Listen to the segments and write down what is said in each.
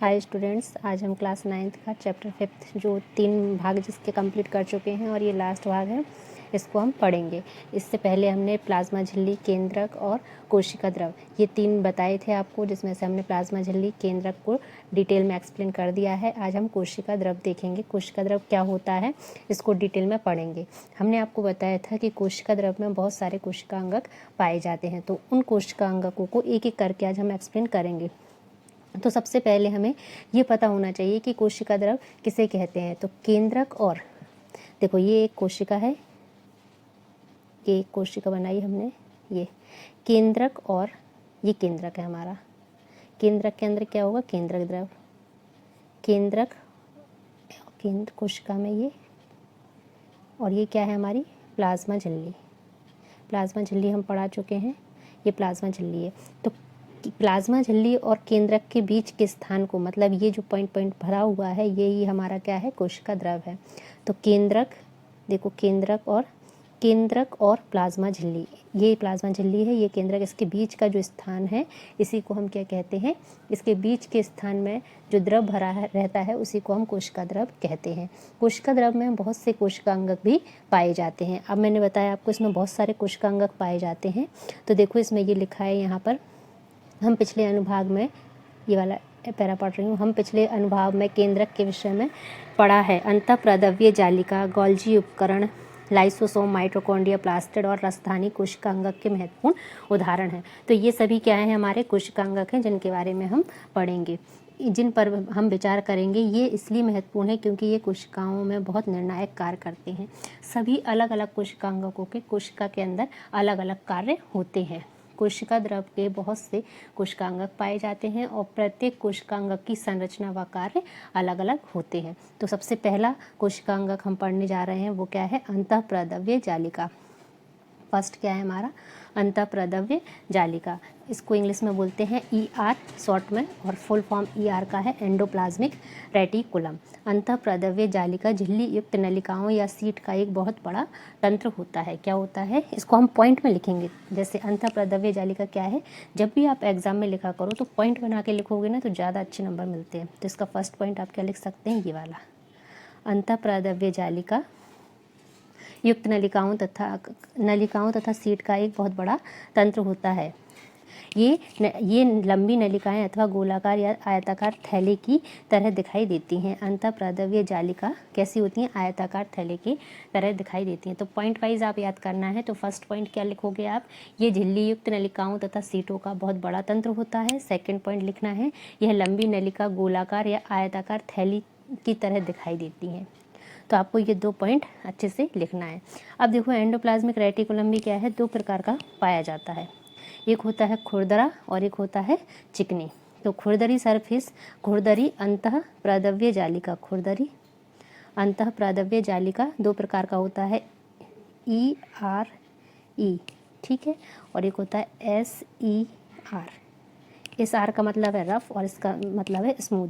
Hi students, आज हम class 9th का चैप्टर 5 जो 3 भाग जिसके कंप्लीट कर चुके हैं और ये लास्ट भाग है, इसको हम पढ़ेंगे। इससे पहले हमने प्लाज्मा झिल्ली, केंद्रक और कोशिका द्रव ये 3 बताए थे आपको, जिसमें से हमने प्लाज्मा झिल्ली, केंद्रक को डिटेल में एक्सप्लेन कर दिया है। आज हम कोशिका द्रव देखेंगे। कोशिका द्रव क्या होता है इसको डिटेल में पढ़ेंगे। हमने आपको बताया था कि कोशिका द्रव में बहुत सारे कोशिकांगक पाए जाते हैं, तो उन कोशिकांगकों को एक एक करके आज हम एक्सप्लेन करेंगे। तो सबसे पहले हमें ये पता होना चाहिए कि कोशिका द्रव किसे कहते हैं। तो केंद्रक और देखो, ये एक कोशिका है, ये एक कोशिका बनाई हमने, ये केंद्रक और ये केंद्रक है हमारा। केंद्रक के अंदर क्या होगा? केंद्रक द्रव, केंद्रक केंद्र कोशिका में ये, और ये क्या है हमारी? प्लाज्मा झिल्ली। प्लाज्मा झिल्ली हम पढ़ा चुके हैं, ये प्लाज्मा झिल्ली है। तो प्लाज्मा झिल्ली और केंद्रक के बीच के स्थान को, मतलब ये जो पॉइंट पॉइंट भरा हुआ है, यही हमारा क्या है? कोशिका द्रव है। तो केंद्रक, देखो केंद्रक और प्लाज्मा झिल्ली, ये प्लाज्मा झिल्ली है, ये केंद्रक, इसके बीच का जो स्थान है इसी को हम क्या कहते हैं? इसके बीच के स्थान में जो द्रव भरा रहता है उसी को हम कोशिका द्रव कहते हैं। कोशिका द्रव में बहुत से कोशिकांगक भी पाए जाते हैं। अब मैंने बताया आपको इसमें बहुत सारे कोशिकांगक पाए जाते हैं। तो देखो इसमें ये लिखा है यहाँ पर, हम पिछले अनुभाग में, ये वाला पैरा पढ़ रही हूँ, हम पिछले अनुभाग में केंद्रक के विषय में पढ़ा है। अंतःप्रद्रव्य जालिका, गोल्जी उपकरण, लाइसोसोम, माइटोकॉन्ड्रिया, प्लास्टिड और राजधानी कोशिकांगक के महत्वपूर्ण उदाहरण हैं। तो ये सभी क्या हैं? हमारे कोशिकांगक हैं, जिनके बारे में हम पढ़ेंगे, जिन पर हम विचार करेंगे। ये इसलिए महत्वपूर्ण है क्योंकि ये कोशिकाओं में बहुत निर्णायक कार्य करते हैं। सभी अलग अलग कोशिकांगकों के कोशिका के अंदर अलग अलग कार्य होते हैं। कोशिका द्रव के बहुत से कोशिकांगक पाए जाते हैं और प्रत्येक कोशिकांगक की संरचना व कार्य अलग अलग होते हैं। तो सबसे पहला कोशिकांगक हम पढ़ने जा रहे हैं, वो क्या है? अंतःप्रद्रव्य जालिका। फर्स्ट क्या है हमारा? अंतःप्रद्रव्य जालिका। इसको इंग्लिश में बोलते हैं ER शॉर्ट में, और फुल फॉर्म ER का है एंडोप्लाज्मिक रेटिकुलम। अंतःप्रद्रव्य जालिका झिल्ली युक्त नलिकाओं या सीट का एक बहुत बड़ा तंत्र होता है। क्या होता है? इसको हम पॉइंट में लिखेंगे। जैसे अंतःप्रद्रव्य जालिका क्या है, जब भी आप एग्जाम में लिखा करो तो पॉइंट बना के लिखोगे ना, तो ज़्यादा अच्छे नंबर मिलते हैं। तो इसका फर्स्ट पॉइंट आप क्या लिख सकते हैं? ये वाला, अंतःप्रद्रव्य जालिका युक्त नलिकाओं तथा सीट का एक बहुत बड़ा तंत्र होता है। ये लंबी नलिकाएं अथवा गोलाकार या आयताकार थैले की तरह दिखाई देती हैं। अंतःप्रद्रव्य जालिका कैसी होती हैं? आयताकार थैले की तरह दिखाई देती हैं। तो पॉइंट वाइज आप याद करना है। तो फर्स्ट पॉइंट क्या लिखोगे आप? ये झिल्ली युक्त नलिकाओं तथा सीटों का बहुत बड़ा तंत्र होता है। सेकेंड पॉइंट लिखना है, यह लंबी नलिका गोलाकार या आयताकार थैली की तरह दिखाई देती हैं। तो आपको ये 2 पॉइंट अच्छे से लिखना है। अब देखो, एंडोप्लाज्मिक रेटिकुलम भी क्या है? 2 प्रकार का पाया जाता है। एक होता है खुरदरा और एक होता है चिकनी। तो खुरदरी सरफेस, खुरदरी अंतःप्रद्रव्य जालिका, खुरदरी अंतःप्रद्रव्य जालिका 2 प्रकार का होता है, ERE, ठीक है, और एक होता है SER। इस R का मतलब है रफ और इसका मतलब है स्मूथ।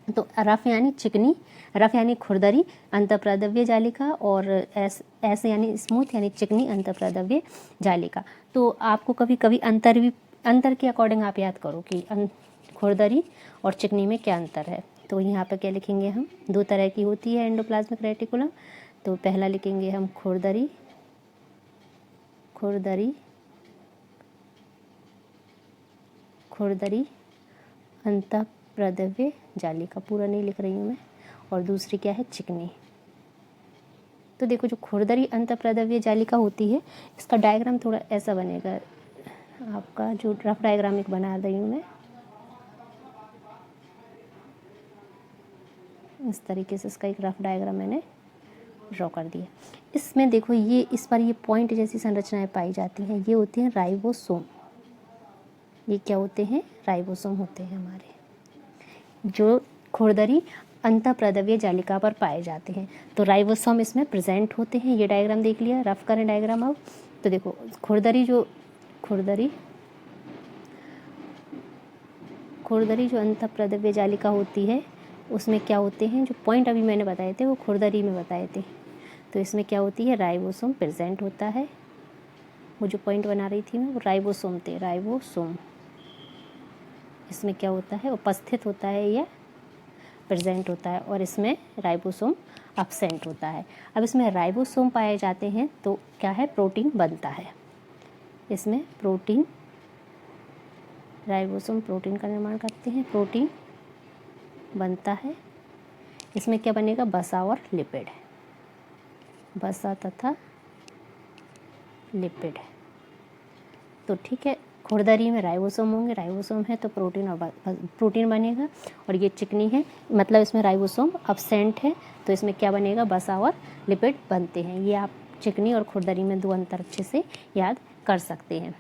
तो रफ यानी चिकनी, रफ यानी खुरदरी अंतःप्रद्रव्य जालिका, और एस यानी स्मूथ यानी चिकनी अंतःप्रद्रव्य जालिका। तो आपको कभी कभी अंतर के अकॉर्डिंग आप याद करो कि खुरदरी और चिकनी में क्या अंतर है। तो यहाँ पर क्या लिखेंगे हम? 2 तरह की होती है एंडोप्लाज्मिक रेटिकुलम। तो पहला लिखेंगे हम खुरदरी, अंतःप्रद्रव्य जालिका, पूरा नहीं लिख रही हूँ मैं। और दूसरी क्या है? चिकनी। तो देखो, जो खुरदरी अंतःप्रद्रव्य जालिका होती है, इसका डायग्राम थोड़ा ऐसा बनेगा। आपका जो रफ डायग्राम एक बना रही हूँ मैं, इस तरीके से इसका एक रफ डायग्राम मैंने ड्रॉ कर दिया। इसमें देखो, ये इस पर ये पॉइंट जैसी संरचनाएं पाई जाती हैं, ये होती हैं राइबोसोम। ये क्या होते हैं? राइबोसोम होते हैं हमारे, जो खुरदरी अंतःप्रद्रव्य जालिका पर पाए जाते हैं। तो राइबोसोम इसमें प्रेजेंट होते हैं। ये डायग्राम देख लिया, रफ करें डायग्राम अब। तो देखो, खुरदरी जो अंतःप्रद्रव्य जालिका होती है, उसमें क्या होते हैं? जो पॉइंट अभी मैंने बताए थे वो खुरदरी में बताए थे। तो इसमें क्या होती है? राइबोसोम प्रेजेंट होता है। वो जो पॉइंट बना रही थी मैं, वो राइबोसोम थे, राइबोसोम। इसमें क्या होता है, उपस्थित होता है या प्रेजेंट होता है, और इसमें राइबोसोम एब्सेंट होता है। अब इसमें राइबोसोम पाए जाते हैं तो क्या है, प्रोटीन बनता है। इसमें प्रोटीन, राइबोसोम प्रोटीन का निर्माण करते हैं, प्रोटीन बनता है। इसमें क्या बनेगा, वसा और लिपिड, वसा तथा लिपिड। तो ठीक है, खुरदरी में राइबोसोम होंगे, राइबोसोम है तो प्रोटीन और प्रोटीन बनेगा, और ये चिकनी है मतलब इसमें राइबोसोम एब्सेंट है तो इसमें क्या बनेगा, वसा और लिपिड बनते हैं। ये आप चिकनी और खुरदरी में दो अंतर अच्छे से याद कर सकते हैं।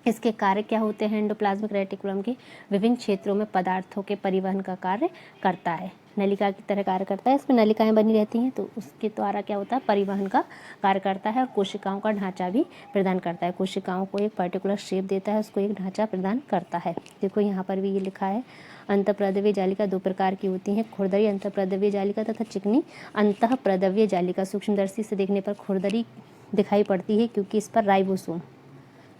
इसके कार्य क्या होते हैं, एंडोप्लाज्मिक रेटिकुलम के विभिन्न क्षेत्रों में पदार्थों के परिवहन का कार्य करता है, नलिका की तरह कार्य करता है। इसमें नलिकाएं बनी रहती हैं तो उसके द्वारा क्या होता है, परिवहन का कार्य करता है, और कोशिकाओं का ढांचा भी प्रदान करता है। कोशिकाओं को एक पर्टिकुलर शेप देता है, उसको एक ढांचा प्रदान करता है। देखो यहाँ पर भी ये लिखा है, अंतःप्रद्रव्य जालिका दो प्रकार की होती हैं, खुरदरी अंतःप्रद्रव्य जालिका तथा चिकनी अंतःप्रद्रव्य जालिका। सूक्ष्मदर्शी से देखने पर खुरदरी दिखाई पड़ती है क्योंकि इस पर राइबोसोम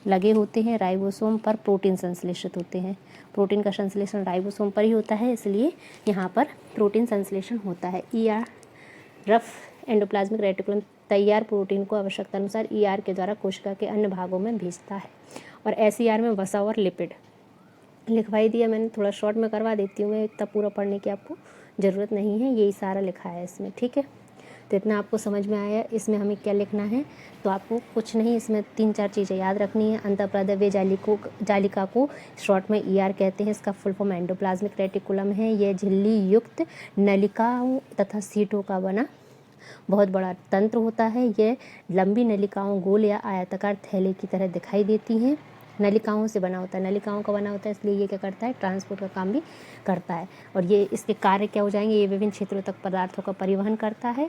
लगे होते हैं, राइबोसोम पर प्रोटीन संश्लेषित होते हैं। प्रोटीन का संश्लेषण राइबोसोम पर ही होता है, इसलिए यहाँ पर प्रोटीन संश्लेषण होता है। ईआर रफ एंडोप्लाज्मिक रेटिकुलम तैयार प्रोटीन को आवश्यकता अनुसार ईआर के द्वारा कोशिका के अन्य भागों में भेजता है, और एसईआर में वसा और लिपिड लिखवाई दिया मैंने, थोड़ा शॉर्ट में करवा देती हूँ मैं, इतना पूरा पढ़ने की आपको ज़रूरत नहीं है, यही सारा लिखा है इसमें। ठीक है, तो इतना आपको समझ में आया। इसमें हमें क्या लिखना है, तो आपको कुछ नहीं, इसमें 3-4 चीज़ें याद रखनी है। अंतःप्रद्रव्य जालिका को शॉर्ट में ईआर कहते हैं, इसका फुल फॉर्म एंडोप्लाज्मिक रेटिकुलम है। यह झिल्ली युक्त नलिकाओं तथा सीटों का बना बहुत बड़ा तंत्र होता है। यह लंबी नलिकाओं, गोल या आयताकार थैले की तरह दिखाई देती हैं। नलिकाओं से बना होता है, नलिकाओं का बना होता है, इसलिए ये क्या करता है, ट्रांसपोर्ट का काम भी करता है। और ये इसके कार्य क्या हो जाएंगे, ये विभिन्न क्षेत्रों तक पदार्थों का परिवहन करता है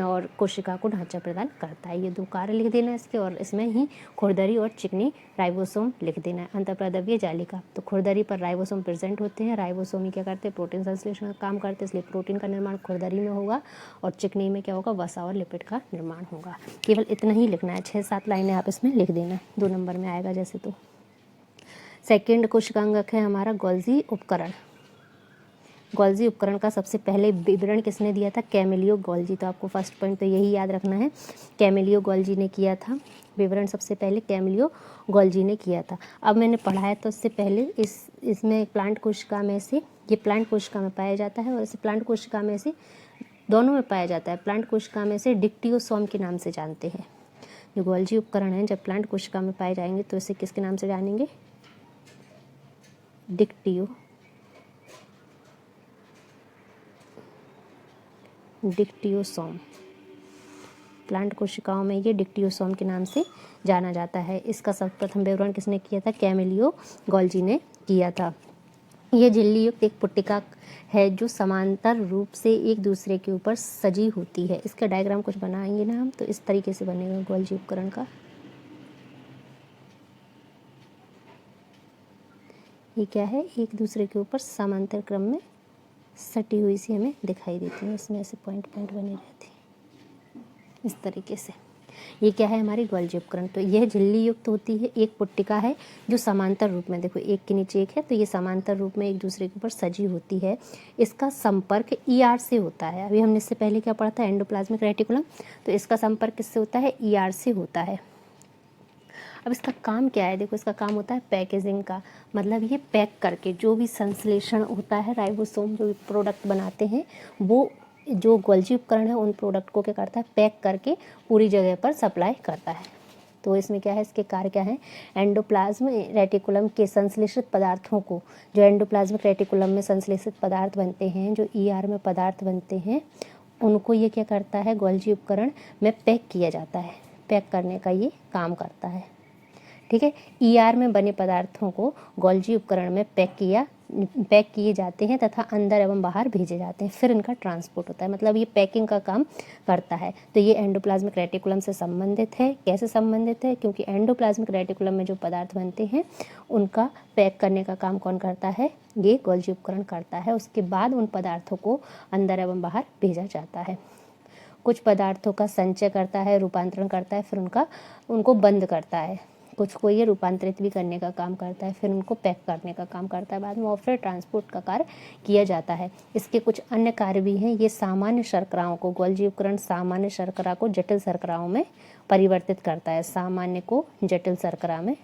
और कोशिका को ढांचा प्रदान करता है। ये दो कार्य लिख देना है इसके, और इसमें ही खुरदरी और चिकनी राइबोसोम लिख देना है। अंतःप्रद्रव्य जालिका, तो खुरदरी पर राइबोसोम प्रेजेंट होते हैं, राइबोसोम ही क्या करते हैं, प्रोटीन संश्लेषण का काम करते हैं, इसलिए प्रोटीन का निर्माण खुरदरी में होगा, और चिकनी में क्या होगा, वसा और लिपिड का निर्माण होगा। केवल इतना ही लिखना है, 6-7 लाइनें आप इसमें लिख देना, 2 नंबर में आएगा जैसे। तो सेकेंड कोशिकांगक है हमारा गोल्जी उपकरण। गोल्जी उपकरण का सबसे पहले विवरण किसने दिया था, कैमिलियो गोल्जी। तो आपको फर्स्ट पॉइंट तो यही याद रखना है, कैमिलियो गोल्जी ने किया था विवरण, सबसे पहले कैमिलियो गोल्जी ने किया था। अब मैंने पढ़ाया तो इससे पहले इसमें प्लांट कोशिका में से, ये प्लांट कोशिका में पाया जाता है और इसे प्लांट कोशिका में से दोनों में पाया जाता है। प्लांट कोशिका में से डिक्टियोसोम के नाम से जानते हैं। जो गोल्जी उपकरण है जब प्लांट कोशिका में पाए जाएंगे तो इसे किसके नाम से जानेंगे, डिक्टियोसोम। प्लांट कोशिकाओं में ये डिक्टियोसोम के नाम से जाना जाता है। इसका सर्वप्रथम विवरण किसने किया था, कैमिलियो गोल्जी ने किया था। यह झिल्ली युक्त एक पुट्टिका है जो समांतर रूप से एक दूसरे के ऊपर सजी होती है। इसका डायग्राम कुछ बनाएंगे ना हम, तो इस तरीके से बनेगा गोल्जी उपकरण का। ये क्या है, एक दूसरे के ऊपर समांतर क्रम में सटी हुई सी हमें दिखाई देती है, इसमें ऐसे पॉइंट बने रहते हैं इस तरीके से। ये क्या है, हमारी गोल्जी उपकरण। तो यह झिल्ली युक्त होती है, एक पुट्टिका है जो समांतर रूप में, देखो एक के नीचे एक है, तो ये समांतर रूप में एक दूसरे के ऊपर सजी होती है। इसका संपर्क ईआर से होता है। अभी हमने इससे पहले क्या पढ़ा था, एंडोप्लाज्मिक रेटिकुलम, तो इसका संपर्क किससे होता है, ईआर से होता है। अब इसका काम क्या है, देखो इसका काम होता है पैकेजिंग का, मतलब ये पैक करके जो भी संश्लेषण होता है, राइबोसोम जो भी प्रोडक्ट बनाते हैं, वो जो गोल्जी उपकरण है उन प्रोडक्ट को क्या करता है, पैक करके पूरी जगह पर सप्लाई करता है। तो इसमें क्या है, इसके कार्य क्या है, एंडोप्लाज्म रेटिकुलम के संश्लेषित पदार्थों को, जो एंडोप्लाज्मिक रेटिकुलम में संश्लेषित पदार्थ बनते हैं, जो ईआर में पदार्थ बनते हैं, उनको ये क्या करता है, गोल्जी उपकरण में पैक किया जाता है। पैक करने का ये काम करता है। ठीक है, ईआर में बने पदार्थों को गोल्जी उपकरण में पैक किए जाते हैं तथा अंदर एवं बाहर भेजे जाते हैं, फिर इनका ट्रांसपोर्ट होता है, मतलब ये पैकिंग का काम करता है। तो ये एंडोप्लाज्मिक रेटिकुलम से संबंधित है। कैसे संबंधित है, क्योंकि एंडोप्लाज्मिक रेटिकुलम में जो पदार्थ बनते हैं उनका पैक करने का काम कौन करता है, ये गोल्जी उपकरण करता है। उसके बाद उन पदार्थों को अंदर एवं बाहर भेजा जाता है। कुछ पदार्थों का संचय करता है, रूपांतरण करता है, फिर उनको बंद करता है। कुछ को ये रूपांतरित भी करने का काम करता है, फिर उनको पैक करने का काम करता है बाद में, और फिर ट्रांसपोर्ट का कार्य किया जाता है। इसके कुछ अन्य कार्य भी हैं। ये सामान्य शर्कराओं को, गोल्जी उपकरण सामान्य शर्करा को जटिल शर्कराओं में परिवर्तित करता है, सामान्य को जटिल शर्करा में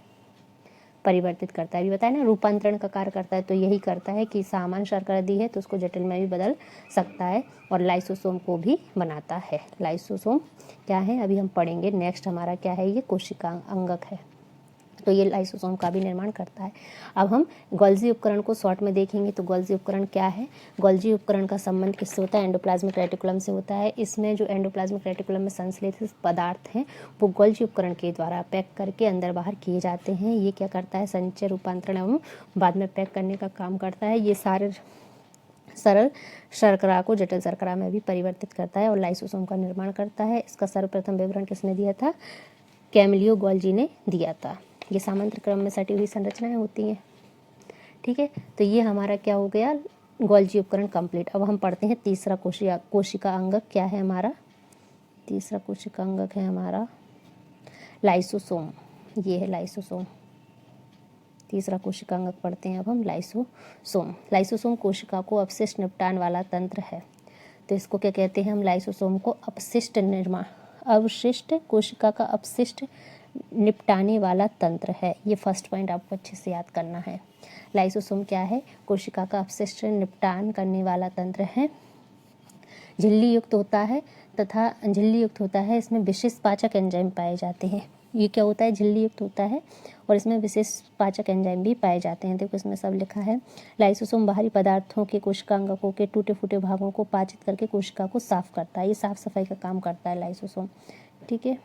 परिवर्तित करता है। अभी बताया ना रूपांतरण का कार्य करता है, तो यही करता है कि सामान्य शर्करा दी है तो उसको जटिल में भी बदल सकता है, और लाइसोसोम को भी बनाता है। लाइसोसोम क्या है अभी हम पढ़ेंगे। नेक्स्ट हमारा क्या है, ये कोशिका अंगक है, तो ये लाइसोसोम का भी निर्माण करता है। अब हम गोल्जी उपकरण को शॉर्ट में देखेंगे। तो गोल्जी उपकरण क्या है, गोल्जी उपकरण का संबंध किससे होता है, एंडोप्लाज्मिक रेटिकुलम से होता है। इसमें जो एंडोप्लाज्मिक रेटिकुलम में संश्लेषित पदार्थ हैं वो गोल्जी उपकरण के द्वारा पैक करके अंदर बाहर किए जाते हैं। ये क्या करता है, संचय, रूपांतरण एवं बाद में पैक करने का काम करता है। ये सारे सरल शर्करा को जटिल शर्करा में भी परिवर्तित करता है और लाइसोसोम का निर्माण करता है। इसका सर्वप्रथम विवरण किसने दिया था, कैमिलियो गोल्जी ने दिया था। ये समांतर क्रम में सटी हुई संरचनाएं होती हैं, ठीक है। तो ये हमारा क्या हो गया, गोल्जी उपकरण कंप्लीट। अब हम पढ़ते हैं तीसरा कोशिका अंगक क्या है हमारा, तीसरा कोशिका अंगक है हमारा लाइसोसोम। ये है लाइसोसोम, तीसरा कोशिका अंगक पढ़ते हैं अब हम लाइसोसोम। लाइसोसोम कोशिका को अपशिष्ट निपटान वाला तंत्र है। तो इसको क्या कहते हैं हम, लाइसोसोम को अपशिष्ट निर्माण, अवशिष्ट कोशिका का अपशिष्ट निपटाने वाला तंत्र है। ये फर्स्ट पॉइंट आपको अच्छे से याद करना है। लाइसोसोम क्या है, कोशिका का अपशिष्ट निपटान करने वाला तंत्र है। झिल्ली युक्त होता है तथा झिल्ली युक्त होता है, इसमें विशेष पाचक एंजाइम पाए जाते हैं। ये क्या होता है, झिल्ली युक्त होता है और इसमें विशेष पाचक एंजाइम भी पाए जाते हैं। देखो इसमें सब लिखा है। लाइसोसोम बाहरी पदार्थों के कोशिका अंगकों के टूटे फूटे भागों को पाचित करके कोशिका को साफ करता है। ये साफ सफाई का काम करता है लाइसोसोम, ठीक है,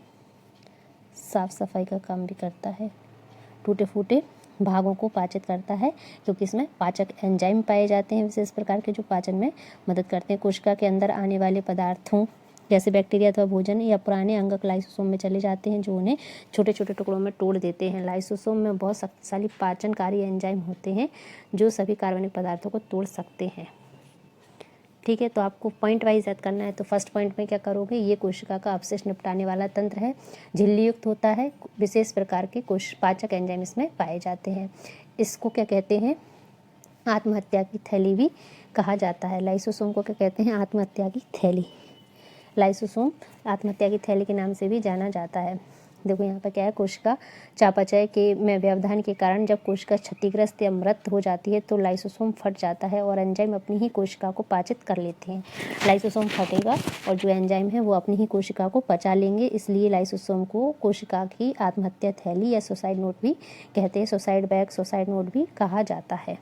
साफ सफाई का काम भी करता है। टूटे फूटे भागों को पाचित करता है क्योंकि इसमें पाचक एंजाइम पाए जाते हैं विशेष प्रकार के, जो पाचन में मदद करते हैं। कोशिका के अंदर आने वाले पदार्थों जैसे बैक्टीरिया अथवा भोजन या पुराने अंगक लाइसोसोम में चले जाते हैं, जो उन्हें छोटे छोटे टुकड़ों में तोड़ देते हैं। लाइसोसोम में बहुत शक्तिशाली पाचनकारी एंजाइम होते हैं जो सभी कार्बनिक पदार्थों को तोड़ सकते हैं, ठीक है। तो आपको पॉइंट वाइज याद करना है। तो फर्स्ट पॉइंट में क्या करोगे, ये कोशिका का अपशिष्ट निपटाने वाला तंत्र है, झिल्ली युक्त होता है, विशेष प्रकार के पाचक एंजाइम इसमें पाए जाते हैं। इसको क्या कहते हैं, आत्महत्या की थैली भी कहा जाता है। लाइसोसोम को क्या कहते हैं, आत्महत्या की थैली। लाइसोसोम आत्महत्या की थैली के नाम से भी जाना जाता है। देखो यहाँ पर क्या है, कोशिका चयापचय के में व्यवधान के कारण जब कोशिका क्षतिग्रस्त या मृत हो जाती है तो लाइसोसोम फट जाता है और एंजाइम अपनी ही कोशिका को पाचित कर लेते हैं। लाइसोसोम फटेगा और जो एंजाइम है वो अपनी ही कोशिका को पचा लेंगे, इसलिए लाइसोसोम को कोशिका की आत्महत्या थैली या सुसाइड नोट भी कहते हैं। सुसाइड बैग, सुसाइड नोट भी कहा जाता है।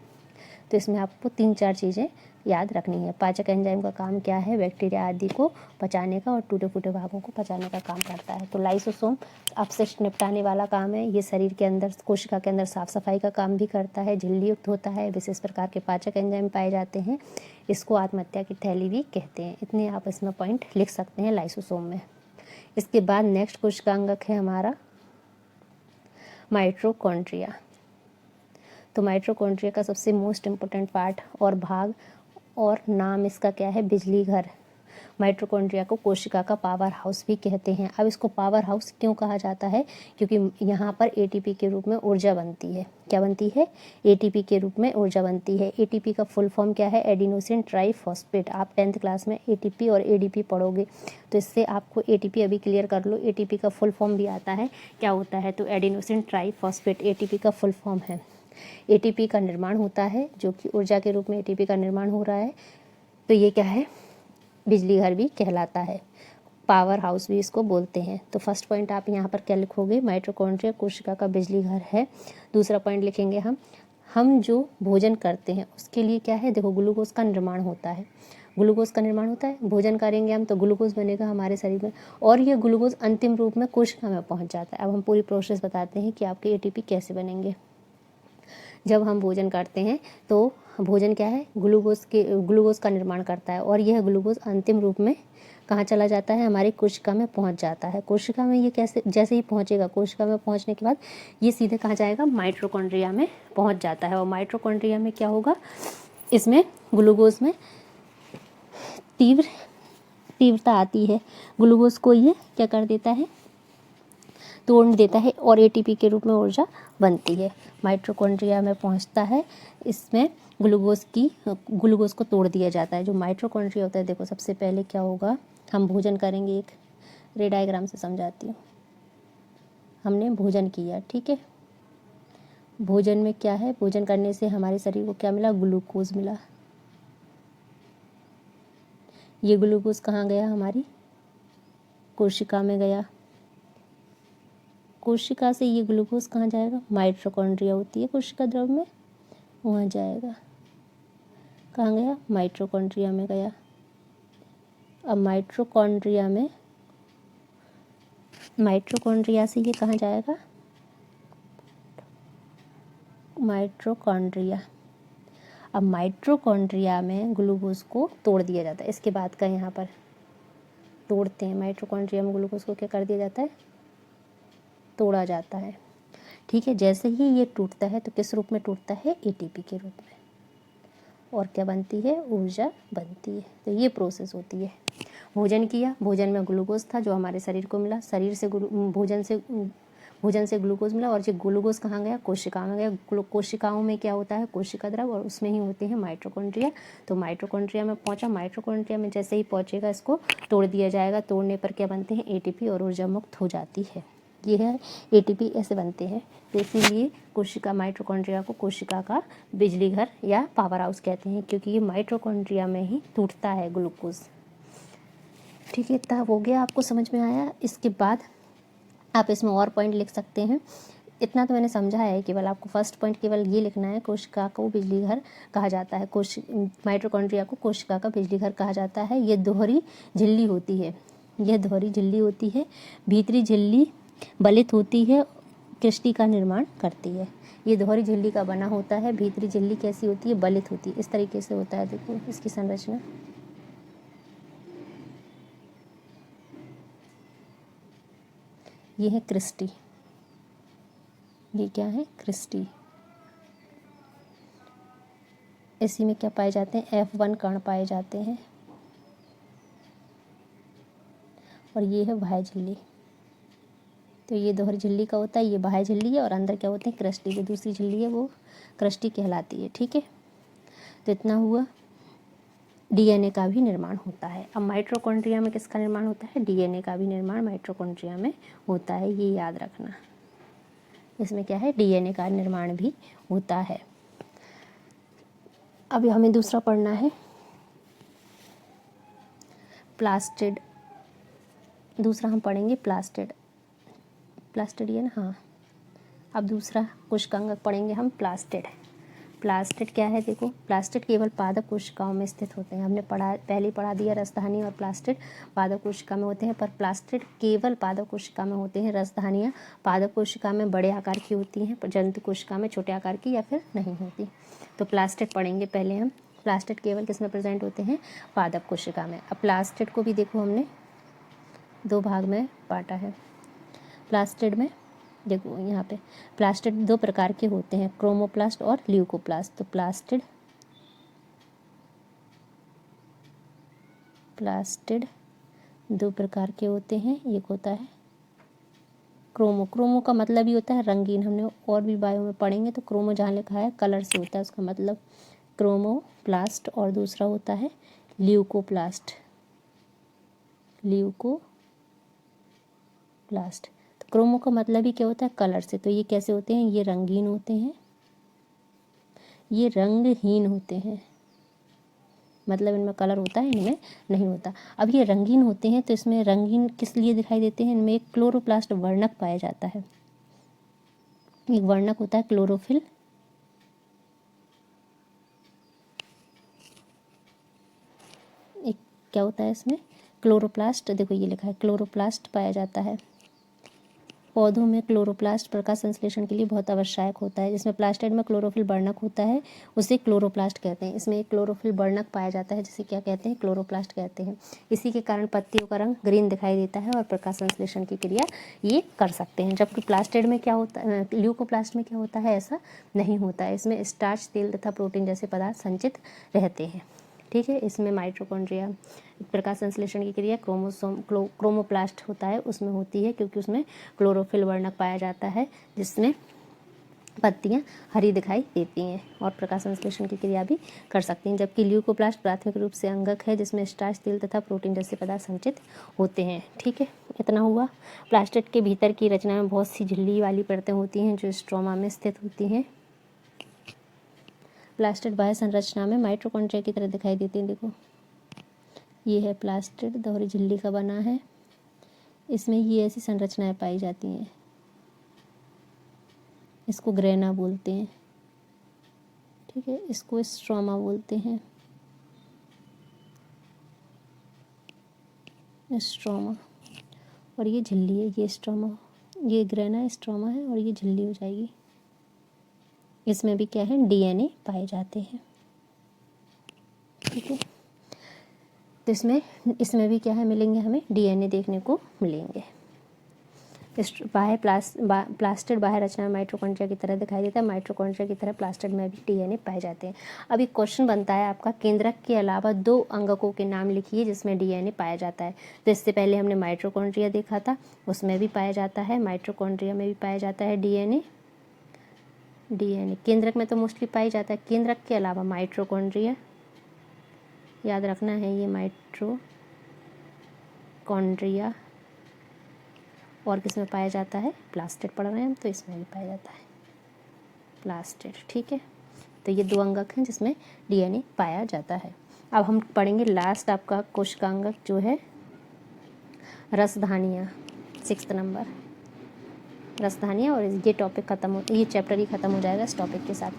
तो इसमें आपको 3-4 चीज़ें याद रखनी है। पाचक एंजाइम का काम क्या है, बैक्टीरिया आदि को पचाने का और टूटे फूटे भागों को पचाने का काम करता है। तो लाइसोसोम अपशिष्ट निपटाने वाला काम है। ये शरीर के अंदर, कोशिका के अंदर साफ सफाई का काम भी करता है, झिल्ली युक्त होता है, विशेष प्रकार के पाचक एंजाइम पाए जाते हैं। इसको आत्महत्या की थैली भी कहते हैं। इतने आप इसमें पॉइंट लिख सकते हैं लाइसोसोम में। इसके बाद नेक्स्ट कोशिका अंगक है हमारा माइटोकॉन्ड्रिया। तो माइटोकॉन्ड्रिया का सबसे मोस्ट इम्पोर्टेंट पार्ट और भाग और नाम इसका क्या है, बिजली घर। माइटोकॉन्ड्रिया को कोशिका का पावर हाउस भी कहते हैं। अब इसको पावर हाउस क्यों कहा जाता है, क्योंकि यहाँ पर एटीपी के रूप में ऊर्जा बनती है। क्या बनती है, एटीपी के रूप में ऊर्जा बनती है। एटीपी का फुल फॉर्म क्या है, एडिनोसिन ट्राइफॉस्फेट। आप 10th क्लास में एटीपी और एडीपी पढ़ोगे, तो इससे आपको एटीपी अभी क्लियर कर लो। एटीपी का फुल फॉर्म भी आता है, क्या होता है, तो एडिनोसिन ट्राइफॉस्फेट एटीपी का फुल फॉर्म है। एटीपी का निर्माण होता है, जो कि ऊर्जा के रूप में एटीपी का निर्माण हो रहा है, तो ये क्या है, बिजली घर भी कहलाता है, पावर हाउस भी इसको बोलते हैं। तो फर्स्ट पॉइंट आप यहाँ पर क्या लिखोगे, माइटोकॉन्ड्रिया कोशिका का बिजली घर है। दूसरा पॉइंट लिखेंगे हम जो भोजन करते हैं उसके लिए क्या है, देखो ग्लूकोज का निर्माण होता है, ग्लूकोज का निर्माण होता है, भोजन करेंगे हम तो ग्लूकोज बनेगा हमारे शरीर में, और ये ग्लूकोज अंतिम रूप में कोशिका में पहुँच जाता है। अब हम पूरी प्रोसेस बताते हैं कि आपके एटीपी कैसे बनेंगे। जब हम भोजन करते हैं तो भोजन क्या है, ग्लूकोज का निर्माण करता है, और यह ग्लूकोज अंतिम रूप में कहाँ चला जाता है, हमारी कोशिका में पहुंच जाता है। कोशिका में ये कैसे, जैसे ही पहुंचेगा, कोशिका में पहुंचने के बाद ये सीधे कहाँ जाएगा, माइटोकॉन्ड्रिया में पहुंच जाता है। और माइटोकॉन्ड्रिया में क्या होगा, इसमें ग्लूकोज में तीव्रता आती है। ग्लूकोज को ये क्या कर देता है, तोड़ देता है और एटीपी के रूप में ऊर्जा बनती है। माइटोकॉन्ड्रिया में पहुंचता है, इसमें ग्लूकोज को तोड़ दिया जाता है। जो माइटोकॉन्ड्रिया होता है, देखो सबसे पहले क्या होगा, हम भोजन करेंगे, एक रे डायग्राम से समझाती हूँ। हमने भोजन किया, ठीक है, भोजन में क्या है, भोजन करने से हमारे शरीर को क्या मिला, ग्लूकोज मिला। ये ग्लूकोज कहाँ गया, हमारी कोशिका में गया। कोशिका से ये ग्लूकोज कहाँ जाएगा, माइटोकॉन्ड्रिया होती है कोशिका द्रव में, वहाँ जाएगा। कहाँ गया, माइटोकॉन्ड्रिया में गया। अब माइटोकॉन्ड्रिया से ये कहाँ जाएगा, माइटोकॉन्ड्रिया। अब माइटोकॉन्ड्रिया में ग्लूकोज को तोड़ दिया जाता है। इसके बाद का यहाँ पर तोड़ते हैं, माइटोकॉन्ड्रिया में ग्लूकोज को क्या कर दिया जाता है, तोड़ा जाता है, ठीक है। जैसे ही ये टूटता है तो किस रूप में टूटता है, एटीपी के रूप में, और क्या बनती है, ऊर्जा बनती है। तो ये प्रोसेस होती है। भोजन किया, भोजन में ग्लूकोज था जो हमारे शरीर को मिला, शरीर से भोजन से ग्लूकोज मिला, और ये ग्लूकोज कहाँ गया, कोशिका में गया। कोशिकाओं में क्या होता है, कोशिका द्रव, और उसमें ही होते हैं माइटोकॉन्ड्रिया। तो माइटोकॉन्ड्रिया में पहुंचा, माइटोकॉन्ड्रिया में जैसे ही पहुंचेगा इसको तोड़ दिया जाएगा। तोड़ने पर क्या बनते हैं, एटीपी, और ऊर्जा मुक्त हो जाती है। ये है एटीपी, ऐसे बनते हैं। तो इसीलिए कोशिका, माइटोकॉन्ड्रिया को कोशिका का बिजली घर या पावर हाउस कहते हैं, क्योंकि ये माइटोकॉन्ड्रिया में ही टूटता है ग्लूकोज, ठीक है। इतना हो गया, आपको समझ में आया। इसके बाद आप इसमें और पॉइंट लिख सकते हैं। इतना तो मैंने समझाया है, केवल आपको फर्स्ट पॉइंट केवल ये लिखना है, कोशिका को बिजली घर कहा जाता है। माइटोकॉन्ड्रिया को कोशिका का बिजली घर कहा जाता है। ये दोहरी झिल्ली होती है, यह दोहरी झिल्ली होती है। भीतरी झिल्ली बलित होती है, क्रिस्टी का निर्माण करती है। ये दोहरी झिल्ली का बना होता है। भीतरी झिल्ली कैसी होती है, बलित होती है। इस तरीके से होता है, देखो इसकी संरचना। ये है क्रिस्टी, ये क्या है, क्रिस्टी। इसी में क्या पाए जाते हैं, F1 कण पाए जाते हैं, और ये है बाह्य झिल्ली। तो ये दोहरी झिल्ली का होता है, ये बाह्य झिल्ली है, और अंदर क्या होते हैं, क्रिस्टी। जो दूसरी झिल्ली है वो क्रिस्टी कहलाती है, ठीक है। तो इतना हुआ। डीएनए का भी निर्माण होता है। अब माइटोकॉन्ड्रिया में किसका निर्माण होता है, डीएनए का भी निर्माण माइटोकॉन्ड्रिया में होता है, ये याद रखना। इसमें क्या है, डीएनए का निर्माण भी होता है। अभी हमें दूसरा पढ़ना है, प्लास्टिड। दूसरा हम पढ़ेंगे प्लास्टिड ये ना, हाँ। अब दूसरा कोशिकांग पढ़ेंगे हम, प्लास्टिड। प्लास्टिड क्या है, देखो प्लास्टिड केवल पादप कोशिकाओं में स्थित होते हैं। हमने पहले पढ़ा दिया, रसधानी और प्लास्टिड पादप कोशिका में होते हैं, पर प्लास्टिड केवल पादप कोशिका में होते हैं। रसधानियाँ पादप कोशिका में बड़े आकार की होती हैं, पर जंतु कोशिका में छोटे आकार की या फिर नहीं होती। तो प्लास्टिड पढ़ेंगे पहले हम। प्लास्टिड केवल किस में प्रेजेंट होते हैं, पादप कोशिका में। अब प्लास्टिड को भी देखो हमने 2 भाग में बांटा है। प्लास्टिड में देखो यहाँ पे प्लास्टिड 2 प्रकार के होते हैं, क्रोमोप्लास्ट और ल्यूकोप्लास्ट। तो प्लास्टिड 2 प्रकार के होते हैं। एक होता है क्रोमो का मतलब ही होता है रंगीन। हमने और भी बायो में पढ़ेंगे, तो क्रोमो जहाँ लिखा है कलर से होता है, उसका मतलब क्रोमोप्लास्ट। और दूसरा होता है ल्यूकोप्लास्ट। तो क्रोमो का मतलब ही क्या होता है, कलर से। तो ये कैसे होते हैं, ये रंगीन होते हैं, ये रंगहीन होते हैं, मतलब इनमें कलर होता है, इनमें नहीं होता। अब ये रंगीन होते हैं, तो इसमें रंगीन किस लिए दिखाई देते हैं, इनमें एक क्लोरोप्लास्ट वर्णक पाया जाता है। एक वर्णक होता है क्लोरोफिल, एक क्या होता है इसमें, क्लोरोप्लास्ट। देखो ये लिखा है क्लोरोप्लास्ट पाया जाता है। पौधों में क्लोरोप्लास्ट प्रकाश संश्लेषण के लिए बहुत आवश्यक होता है। जिसमें प्लास्टिड में क्लोरोफिल वर्णक होता है, उसे क्लोरोप्लास्ट कहते हैं। इसमें एक क्लोरोफिल वर्णक पाया जाता है, जिसे क्या कहते हैं, क्लोरोप्लास्ट कहते हैं। इसी के कारण पत्तियों का रंग ग्रीन दिखाई देता है और प्रकाश संश्लेषण की क्रिया ये कर सकते हैं। जबकि प्लास्टिड में क्या होता है, ल्यूकोप्लास्ट में क्या होता है, ऐसा नहीं होता है। इसमें स्टार्च, तेल तथा प्रोटीन जैसे पदार्थ संचित रहते हैं, ठीक है। इसमें माइटोकॉन्ड्रिया प्रकाश संश्लेषण की क्रिया क्रोमोप्लास्ट होता है उसमें होती है, क्योंकि उसमें क्लोरोफिल वर्णक पाया जाता है जिसमें पत्तियां हरी दिखाई देती हैं और प्रकाश संश्लेषण की क्रिया भी कर सकती हैं। जबकि ल्यूकोप्लास्ट प्राथमिक रूप से अंगक है जिसमें स्टार्च, तेल तथा प्रोटीन जैसे पदार्थ संचित होते हैं। ठीक है, इतना हुआ। प्लास्टिड के भीतर की रचना में बहुत सी झिल्ली वाली परतें होती हैं जो स्ट्रोमा में स्थित होती हैं। प्लास्टिड बाह्य संरचना में माइटोकॉन्ड्रिया की तरह दिखाई देती हैं। देखो, ये है प्लास्टिड, दोहरी झिल्ली का बना है। इसमें ये ऐसी संरचनाएं पाई जाती हैं। इसको ग्रेना बोलते हैं। ठीक है, इसको स्ट्रोमा बोलते हैं, स्ट्रोमा। और ये झिल्ली है, ये स्ट्रोमा, ये ग्रेना स्ट्रोमा है और ये झिल्ली हो जाएगी। इसमें भी क्या है, डीएनए पाए जाते हैं। ठीक है, तो इसमें भी क्या है, मिलेंगे हमें डीएनए देखने को मिलेंगे। प्लास्टिड बाह्य रचना में माइटोकॉन्ड्रिया की तरह दिखाई देता है। माइटोकॉन्ड्रिया की तरह प्लास्टिड में भी डीएनए पाए जाते हैं। अब एक क्वेश्चन बनता है आपका, केंद्रक के अलावा 2 अंगकों के नाम लिखिए जिसमें डीएनए पाया जाता है। तो इससे पहले हमने माइटोकॉन्ड्रिया देखा था, उसमें भी पाया जाता है, माइटोकॉन्ड्रिया में भी पाया जाता है डीएनए। केंद्रक में तो मोस्टली पाया जाता है। केंद्रक के अलावा माइटोकॉन्ड्रिया, याद रखना है ये माइटोकॉन्ड्रिया, और किस में पाया जाता है, प्लास्टिड पढ़ रहे हैं हम, तो इसमें भी पाया जाता है प्लास्टिड। ठीक है, तो ये 2 अंगक हैं जिसमें डीएनए पाया जाता है। अब हम पढ़ेंगे लास्ट आपका कोशिकांगक जो है रसधानियाँ, 6 नंबर रसधानियाँ। और ये टॉपिक ये चैप्टर ही खत्म हो जाएगा इस टॉपिक के साथ।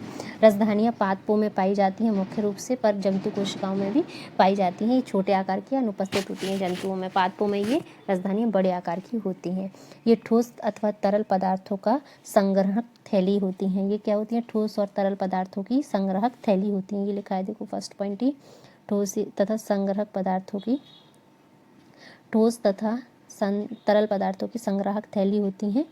रसधानियाँ पादपों में पाई जाती हैं मुख्य रूप से, पर जंतु कोशिकाओं में भी पाई जाती हैं। ये छोटे आकार की अनुपस्थित होती हैं जंतुओं में। पादपों में ये रसधानियाँ बड़े आकार की होती हैं। ये ठोस अथवा तरल पदार्थों का संग्रहक थैली होती हैं। ये क्या होती हैं, ठोस और तरल पदार्थों की संग्रहक थैली होती हैं। ये लिखा है, देखो फर्स्ट पॉइंट ही, ठोस तथा संग्रहक पदार्थों की, ठोस तथा तरल पदार्थों की संग्राहक थैली होती हैं।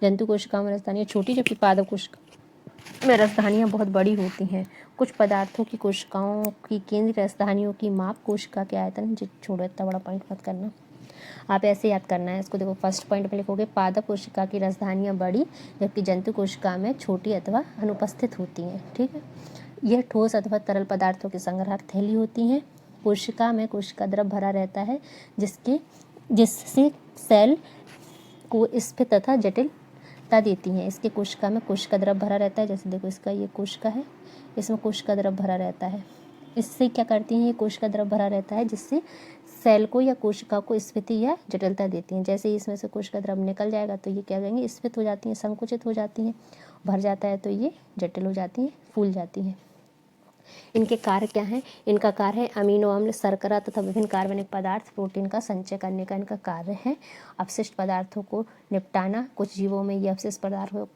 जंतु कोशिकाओं में रसधानियाँ छोटी, जबकि पादप कोशिका में रसधानियाँ बहुत बड़ी होती हैं। कुछ पदार्थों की कोशिकाओं की केंद्रीय रसधानियों की माप कोशिका के आयतन, छोड़ो इतना बड़ा पॉइंट मत करना, आप ऐसे याद करना है इसको। देखो फर्स्ट पॉइंट में लिखोगे पादप कोशिका की रसधानियाँ बड़ी, जबकि जंतु कोशिका में छोटी अथवा अनुपस्थित होती हैं। ठीक है, यह ठोस अथवा तरल पदार्थों की संग्राहक थैली होती हैं। कोशिका में कोशिका द्रव भरा रहता है जिससे सेल को स्फीत तथा जटिलता देती हैं। इसके कोशिका में कोशिका द्रव भरा रहता है, जैसे देखो इसका ये कोशिका है, इसमें कोशिका द्रव भरा रहता है। इससे क्या करती हैं, ये कोशिका द्रव भरा रहता है जिससे सेल को या कोशिका को स्फीति या जटिलता देती हैं। जैसे ही इसमें से कोशिका द्रव निकल जाएगा तो ये क्या करेंगे, स्फीत हो जाती हैं, संकुचित हो जाती हैं। भर जाता है तो ये जटिल हो जाती हैं, फूल जाती हैं। इनके कार्य क्या हैं, इनका कार्य है अमीनो अम्ल, शर्करा तथा विभिन्न कार्बनिक पदार्थ, प्रोटीन का संचय करने का इनका कार्य है। अपशिष्ट पदार्थों को निपटाना, कुछ जीवों में ये अपशिष्ट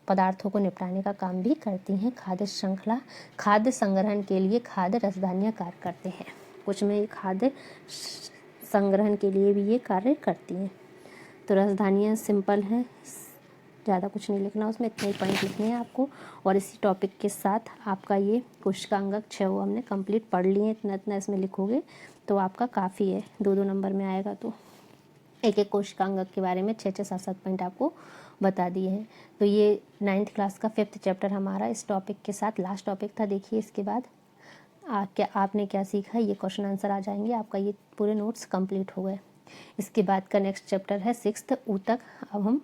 पदार्थों को निपटाने का काम भी करती हैं। खाद्य श्रृंखला, खाद्य संग्रहण के लिए खाद्य रसधानियाँ कार्य करते हैं। कुछ में खाद्य संग्रहण के लिए भी ये कार्य करती हैं। तो रसधानियाँ सिंपल हैं, ज़्यादा कुछ नहीं लिखना उसमें, इतने पॉइंट लिखने हैं आपको। और इसी टॉपिक के साथ आपका ये कोशिकांगक 6 वो हमने कंप्लीट पढ़ लिए। इतना इसमें लिखोगे तो आपका काफ़ी है, 2-2 नंबर में आएगा। तो एक कोशिकांगक के बारे में 6-6, 7-7 पॉइंट आपको बता दिए हैं। तो ये 9th क्लास का 5th चैप्टर हमारा इस टॉपिक के साथ लास्ट टॉपिक था। देखिए इसके बाद आपने क्या सीखा, ये क्वेश्चन आंसर आ जाएंगे, आपका ये पूरे नोट्स कंप्लीट हो गए। इसके बाद का नेक्स्ट चैप्टर है 6th ऊतक। अब हम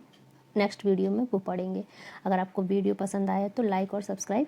नेक्स्ट वीडियो में वो पढ़ेंगे। अगर आपको वीडियो पसंद आया तो लाइक और सब्सक्राइब